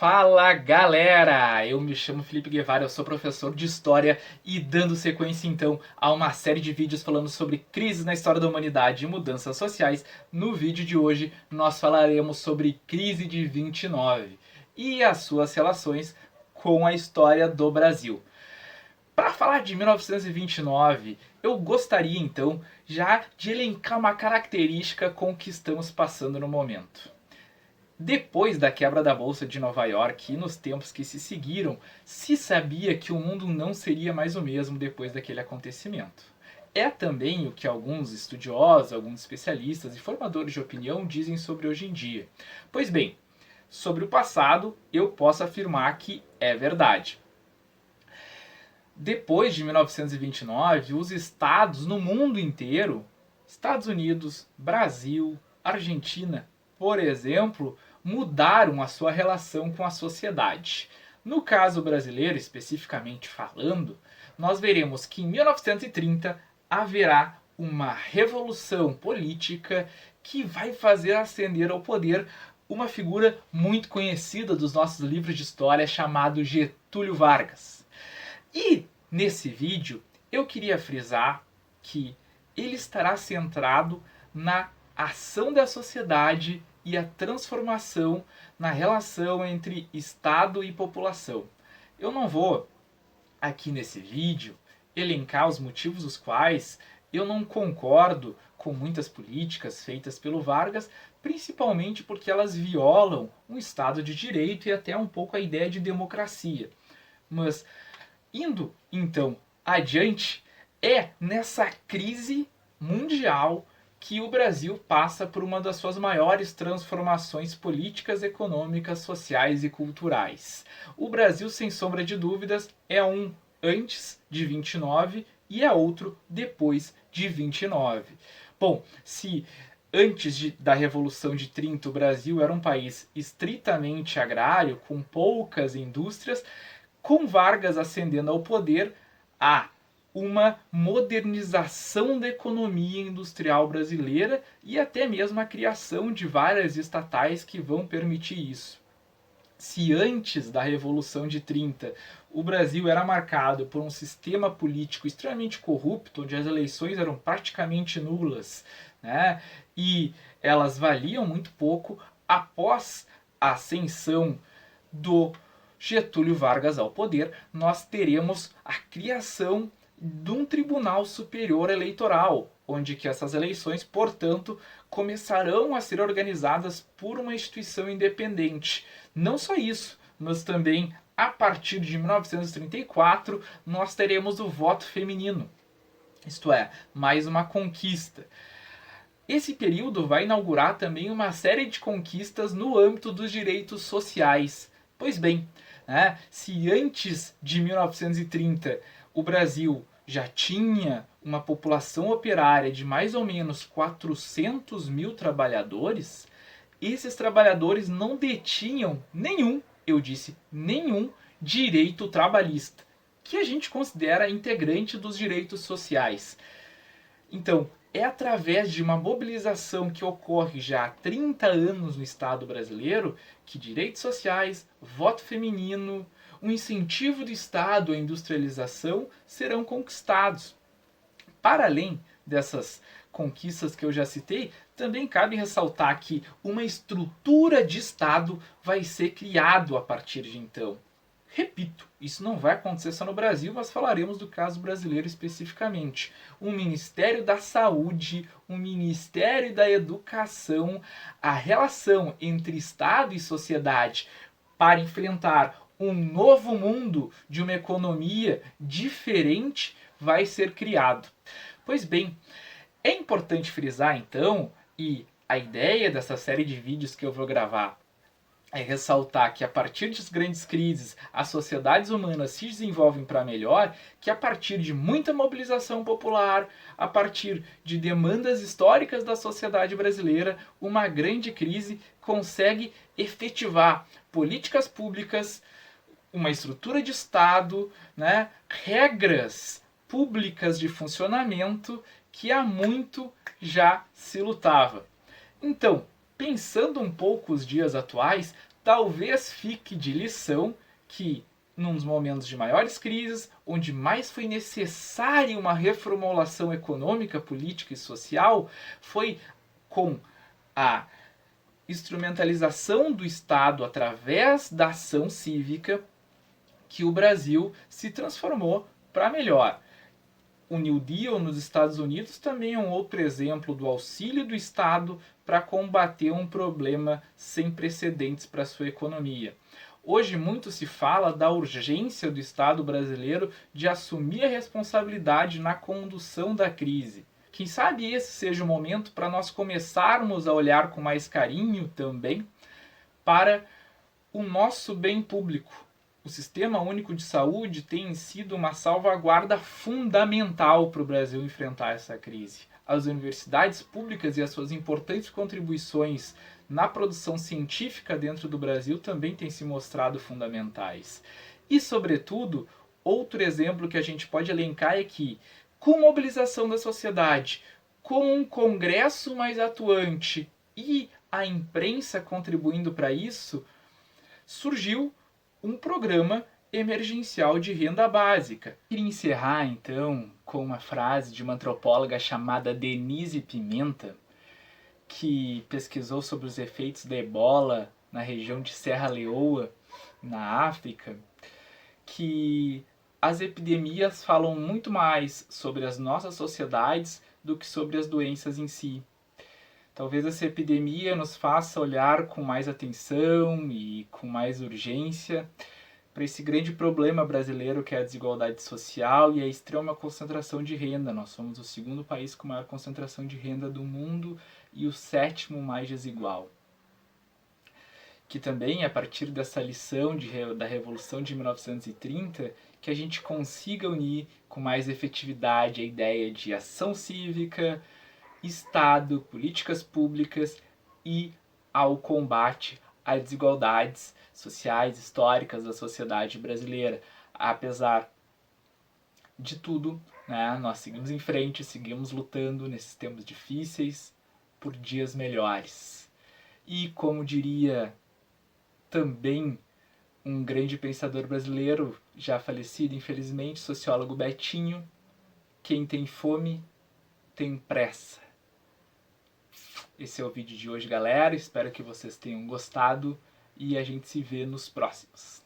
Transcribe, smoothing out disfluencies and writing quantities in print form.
Fala galera! Eu me chamo Felipe Guevara, eu sou professor de História e dando sequência então a uma série de vídeos falando sobre crises na história da humanidade e mudanças sociais. No vídeo de hoje nós falaremos sobre crise de 29 e as suas relações com a história do Brasil. Para falar de 1929, eu gostaria então já de elencar uma característica com que estamos passando no momento. Depois da quebra da Bolsa de Nova York e nos tempos que se seguiram, se sabia que o mundo não seria mais o mesmo depois daquele acontecimento. É também o que alguns estudiosos, alguns especialistas e formadores de opinião dizem sobre hoje em dia. Pois bem, sobre o passado eu posso afirmar que é verdade. Depois de 1929, os estados no mundo inteiro, Estados Unidos, Brasil, Argentina, por exemplo, mudaram a sua relação com a sociedade. No caso brasileiro, especificamente falando, nós veremos que em 1930 haverá uma revolução política que vai fazer ascender ao poder uma figura muito conhecida dos nossos livros de história chamado Getúlio Vargas. E nesse vídeo eu queria frisar que ele estará centrado na ação da sociedade e a transformação na relação entre Estado e população. Eu não vou aqui nesse vídeo elencar os motivos os quais eu não concordo com muitas políticas feitas pelo Vargas, principalmente porque elas violam um Estado de Direito e até um pouco a ideia de democracia. Mas indo então adiante, é nessa crise mundial que o Brasil passa por uma das suas maiores transformações políticas, econômicas, sociais e culturais. O Brasil, sem sombra de dúvidas, é um antes de 29 e é outro depois de 29. Bom, se antes da Revolução de 30 o Brasil era um país estritamente agrário, com poucas indústrias, com Vargas ascendendo ao poder, há uma modernização da economia industrial brasileira e até mesmo a criação de várias estatais que vão permitir isso. Se antes da Revolução de 30 o Brasil era marcado por um sistema político extremamente corrupto, onde as eleições eram praticamente nulas, né, e elas valiam muito pouco, após a ascensão do Getúlio Vargas ao poder, nós teremos a criação de um Tribunal Superior Eleitoral, onde que essas eleições, portanto, começarão a ser organizadas por uma instituição independente. Não só isso, mas também a partir de 1934 nós teremos o voto feminino. Isto é, mais uma conquista. Esse período vai inaugurar também uma série de conquistas no âmbito dos direitos sociais. Pois bem, né, se antes de 1930 o Brasil já tinha uma população operária de mais ou menos 400 mil trabalhadores, esses trabalhadores não detinham nenhum, eu disse nenhum, direito trabalhista, que a gente considera integrante dos direitos sociais. Então, é através de uma mobilização que ocorre já há 30 anos no Estado brasileiro que direitos sociais, voto feminino, um incentivo do Estado à industrialização serão conquistados. Para além dessas conquistas que eu já citei, também cabe ressaltar que uma estrutura de Estado vai ser criado a partir de então. Repito, isso não vai acontecer só no Brasil, mas falaremos do caso brasileiro especificamente. Um Ministério da Saúde, um Ministério da Educação, a relação entre Estado e sociedade para enfrentar um novo mundo de uma economia diferente vai ser criado. Pois bem, é importante frisar então, e a ideia dessa série de vídeos que eu vou gravar é ressaltar que a partir das grandes crises as sociedades humanas se desenvolvem para melhor, que a partir de muita mobilização popular, a partir de demandas históricas da sociedade brasileira, uma grande crise consegue efetivar políticas públicas, uma estrutura de Estado, né, regras públicas de funcionamento que há muito já se lutava. Então, pensando um pouco os dias atuais, talvez fique de lição que, nos momentos de maiores crises, onde mais foi necessária uma reformulação econômica, política e social, foi com a instrumentalização do Estado através da ação cívica que o Brasil se transformou para melhor. O New Deal nos Estados Unidos também é um outro exemplo do auxílio do Estado para combater um problema sem precedentes para a sua economia. Hoje muito se fala da urgência do Estado brasileiro de assumir a responsabilidade na condução da crise. Quem sabe esse seja o momento para nós começarmos a olhar com mais carinho também para o nosso bem público. O Sistema Único de Saúde tem sido uma salvaguarda fundamental para o Brasil enfrentar essa crise. As universidades públicas e as suas importantes contribuições na produção científica dentro do Brasil também têm se mostrado fundamentais. E, sobretudo, outro exemplo que a gente pode elencar é que, com mobilização da sociedade, com um Congresso mais atuante e a imprensa contribuindo para isso, surgiu um programa emergencial de renda básica. Queria encerrar, então, com uma frase de uma antropóloga chamada Denise Pimenta, que pesquisou sobre os efeitos da ebola na região de Serra Leoa, na África, que as epidemias falam muito mais sobre as nossas sociedades do que sobre as doenças em si. Talvez essa epidemia nos faça olhar com mais atenção e com mais urgência para esse grande problema brasileiro que é a desigualdade social e a extrema concentração de renda. Nós somos o segundo país com maior concentração de renda do mundo e o sétimo mais desigual. Que também, a partir dessa lição da Revolução de 1930, que a gente consiga unir com mais efetividade a ideia de ação cívica, Estado, políticas públicas e ao combate às desigualdades sociais históricas da sociedade brasileira. Apesar de tudo, né, nós seguimos em frente, seguimos lutando nesses tempos difíceis por dias melhores. E como diria também um grande pensador brasileiro, já falecido infelizmente, sociólogo Betinho, quem tem fome tem pressa. Esse é o vídeo de hoje, galera. Espero que vocês tenham gostado e a gente se vê nos próximos.